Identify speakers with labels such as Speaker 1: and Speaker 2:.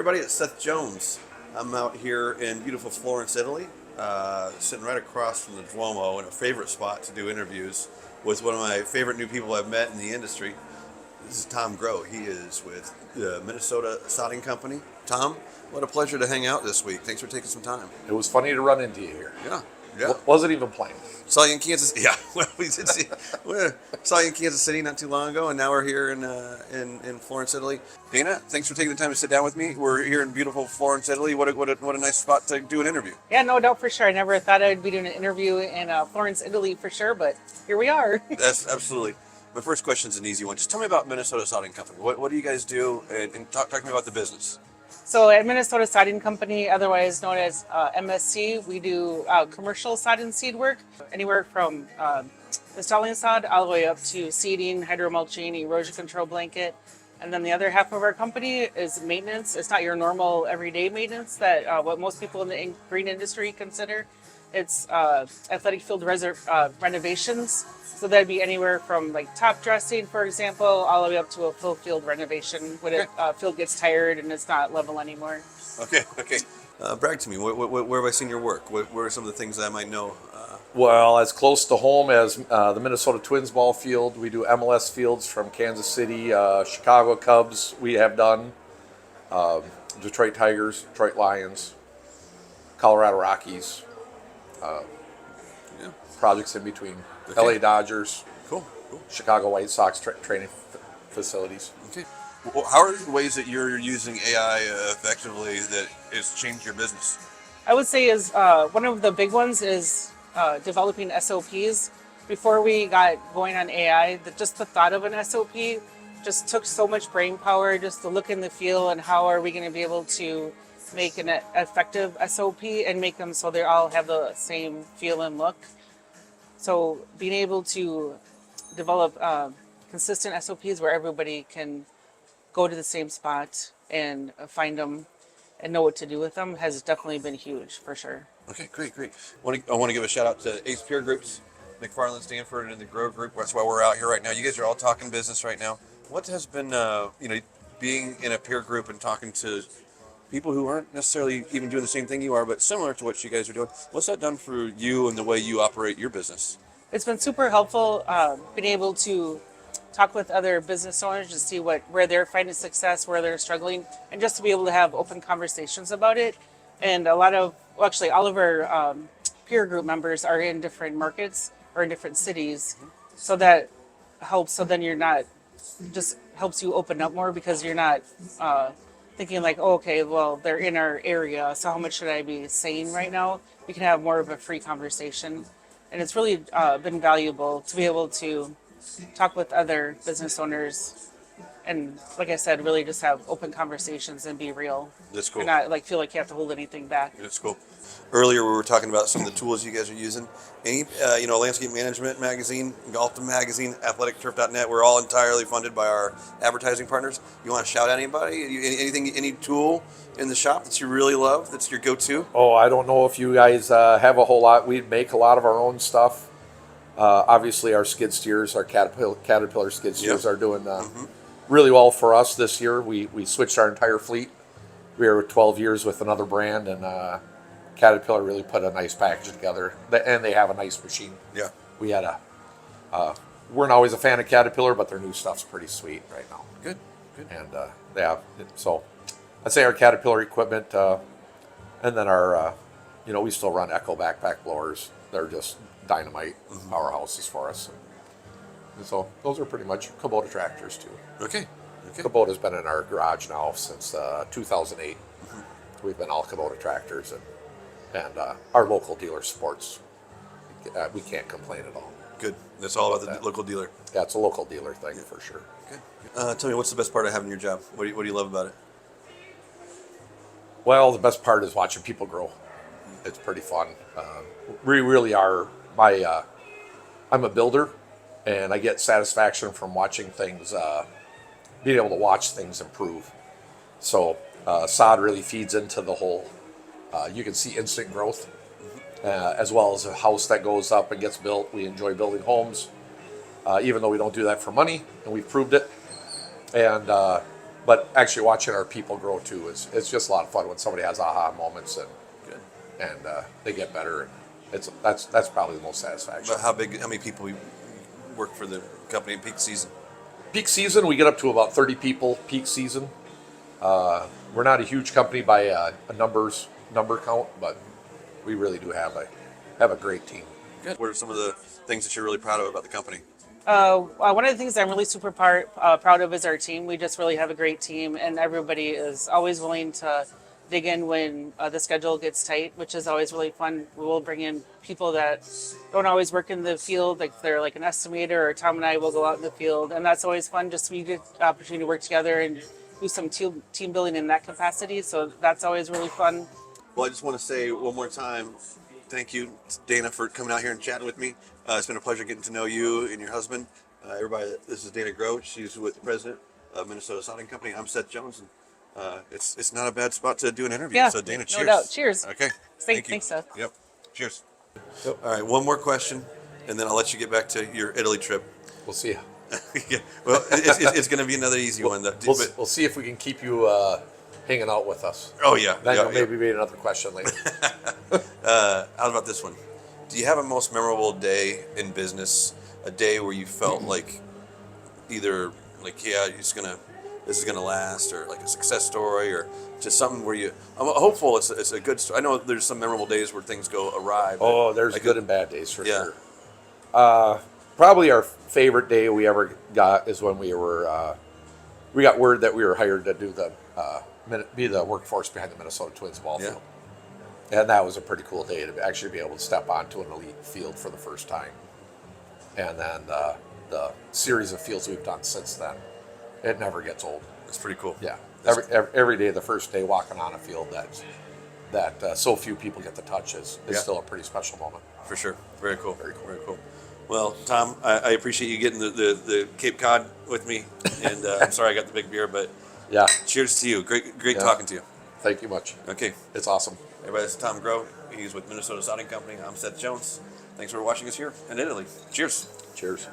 Speaker 1: everybody, it's Seth Jones. I'm out here in beautiful Florence, Italy, sitting right across from the Duomo in a favorite spot to do interviews with one of my favorite new people I've met in the industry. This is Tom Groh. He is with the Minnesota Sodding Company. Tom, what a pleasure to hang out this week. Thanks for taking some time.
Speaker 2: It was funny to run into you here.
Speaker 1: Yeah.
Speaker 2: Wasn't even planned.
Speaker 1: Saw you in Kansas. Yeah, well, we did see. Saw you in Kansas City not too long ago, and now we're here in Florence, Italy. Dana, thanks for taking the time to sit down with me. We're here in beautiful Florence, Italy. What a nice spot to do an interview.
Speaker 3: Yeah, no doubt for sure. I never thought I'd be doing an interview in Florence, Italy for sure, but here we are.
Speaker 1: That's absolutely. My first question is an easy one. Just tell me about Minnesota Sodding Company. What do you guys do, and talk to me about the business.
Speaker 3: So at Minnesota Sodding Company, otherwise known as MSC, we do commercial sod and seed work, anywhere from installing sod all the way up to seeding, hydromulching, erosion control blanket. And then the other half of our company is maintenance. It's not your normal everyday maintenance that what most people in the green industry consider. It's athletic field renovations. So that'd be anywhere from like top dressing, for example, all the way up to a full field renovation when a field gets tired and it's not level anymore.
Speaker 1: Okay. Brag to me. Where have I seen your work? What are some of the things that I might know?
Speaker 2: Well, as close to home as the Minnesota Twins ball field. We do MLS fields from Kansas City, Chicago Cubs we have done, Detroit Tigers, Detroit Lions, Colorado Rockies, projects in between.
Speaker 1: Okay.
Speaker 2: LA Dodgers,
Speaker 1: Cool.
Speaker 2: Chicago White Sox training facilities.
Speaker 1: Okay. Well, how are the ways that you're using AI effectively that has changed your business?
Speaker 3: I would say is one of the big ones is developing SOPs. Before we got going on AI, just the thought of an SOP just took so much brain power, just the look and the feel, and how are we going to be able to make an effective SOP and make them so they all have the same feel and look. So being able to develop consistent SOPs where everybody can go to the same spot and find them and know what to do with them has definitely been huge for sure.
Speaker 1: Okay, great. I want to give a shout out to ACE peer groups, McFarlin, Stanford, and the Groh group. That's why we're out here right now. You guys are all talking business right now. What has been, being in a peer group and talking to people who aren't necessarily even doing the same thing you are, but similar to what you guys are doing? What's that done for you and the way you operate your business?
Speaker 3: It's been super helpful being able to talk with other business owners to see where they're finding success, where they're struggling, and just to be able to have open conversations about it. And all of our peer group members are in different markets or in different cities, so that helps. So then you're not, just helps you open up more because you're not thinking like, oh, okay, well, they're in our area, so how much should I be saying right now? We can have more of a free conversation. And it's really been valuable to be able to talk with other business owners and, like I said, really just have open conversations and be real.
Speaker 1: That's cool.
Speaker 3: And not feel like you have to hold anything back.
Speaker 1: That's cool. Earlier we were talking about some of the tools you guys are using. Any, Landscape Management Magazine, Golf Magazine, AthleticTurf.net, we're all entirely funded by our advertising partners. You want to shout out anybody? Any tool in the shop that you really love, that's your go-to?
Speaker 2: Oh, I don't know if you guys have a whole lot. We make a lot of our own stuff. Obviously, our skid steers, our Caterpillar skid steers are doing really well for us this year. We switched our entire fleet. We were 12 years with another brand, and Caterpillar really put a nice package together, and they have a nice machine.
Speaker 1: Yeah.
Speaker 2: We had weren't always a fan of Caterpillar, but their new stuff's pretty sweet right now.
Speaker 1: Good.
Speaker 2: And they have, so I'd say our Caterpillar equipment, and then our, we still run Echo backpack blowers. They're just dynamite powerhouses for us. And so those are pretty much Kubota tractors too.
Speaker 1: Okay.
Speaker 2: Kubota's been in our garage now since 2008. We've been all Kubota tractors, and our local dealer sports. We can't complain at all.
Speaker 1: Good. That's all about the local dealer.
Speaker 2: Yeah, it's a local dealer thing for sure.
Speaker 1: Good. Tell me, what's the best part of having your job? What do you love about it?
Speaker 2: Well, the best part is watching people grow. It's pretty fun. We really are. I'm a builder, and I get satisfaction from watching things, being able to watch things improve. So sod really feeds into the whole. You can see instant growth, as well as a house that goes up and gets built. We enjoy building homes, even though we don't do that for money, and we've proved it. And But actually watching our people grow too it's just a lot of fun when somebody has aha moments
Speaker 1: Good.
Speaker 2: and they get better. That's probably the most satisfaction.
Speaker 1: But how many people work for the company in peak season?
Speaker 2: Peak season, we get up to about 30 people. Peak season, we're not a huge company by a number count, but we really do have a great team.
Speaker 1: Good. What are some of the things that you're really proud of about the company?
Speaker 3: One of the things I'm really super proud of is our team. We just really have a great team, and everybody is always willing to dig in when the schedule gets tight, which is always really fun. We will bring in people that don't always work in the field, like they're like an estimator, or Tom and I will go out in the field, and that's always fun. Just we get the opportunity to work together and do some team building in that capacity. So that's always really fun.
Speaker 1: Well, I just want to say one more time, thank you, Dana, for coming out here and chatting with me. It's been a pleasure getting to know you and your husband. Everybody, this is Dana Groh. She's with the president of Minnesota Sodding Company. I'm Seth Jones, and it's not a bad spot to do an interview.
Speaker 3: Yeah,
Speaker 1: So Dana,
Speaker 3: no
Speaker 1: cheers.
Speaker 3: doubt. Cheers.
Speaker 1: Okay. Thank you.
Speaker 3: Thanks, Seth.
Speaker 1: Yep. Cheers. All right, one more question, and then I'll let you get back to your Italy trip.
Speaker 2: We'll see.
Speaker 1: Yeah. Well, it's going to be another easy one.
Speaker 2: We'll see if we can keep you hanging out with us.
Speaker 1: Oh yeah.
Speaker 2: Then
Speaker 1: yeah,
Speaker 2: you'll maybe read another question later.
Speaker 1: How about this one? Do you have a most memorable day in business? A day where you felt like either like this is gonna last, or like a success story, or just something where I'm hopeful it's a good story. I know there's some memorable days where things go awry.
Speaker 2: Oh, there's
Speaker 1: like
Speaker 2: good and bad days for
Speaker 1: yeah.
Speaker 2: sure. Probably our favorite day we ever got is when we got word that we were hired to do be the workforce behind the Minnesota Twins ball field. And that was a pretty cool day to actually be able to step onto an elite field for the first time. And then the series of fields we've done since then, it never gets old.
Speaker 1: It's pretty cool.
Speaker 2: Yeah, every day, the first day walking on a field that so few people get to touch is still a pretty special moment.
Speaker 1: For sure. Very cool.
Speaker 2: Very cool.
Speaker 1: Very cool. Well, Tom, I appreciate you getting the Cape Cod with me, and I'm sorry I got the big beer, but
Speaker 2: Yeah,
Speaker 1: cheers to you. Great talking to you.
Speaker 2: thank you much.
Speaker 1: Okay.
Speaker 2: It's awesome.
Speaker 1: Everybody, this is Tom Groh. He's with Minnesota Sodding Company. I'm Seth Jones. Thanks for watching us here in Italy. Cheers.
Speaker 2: Cheers.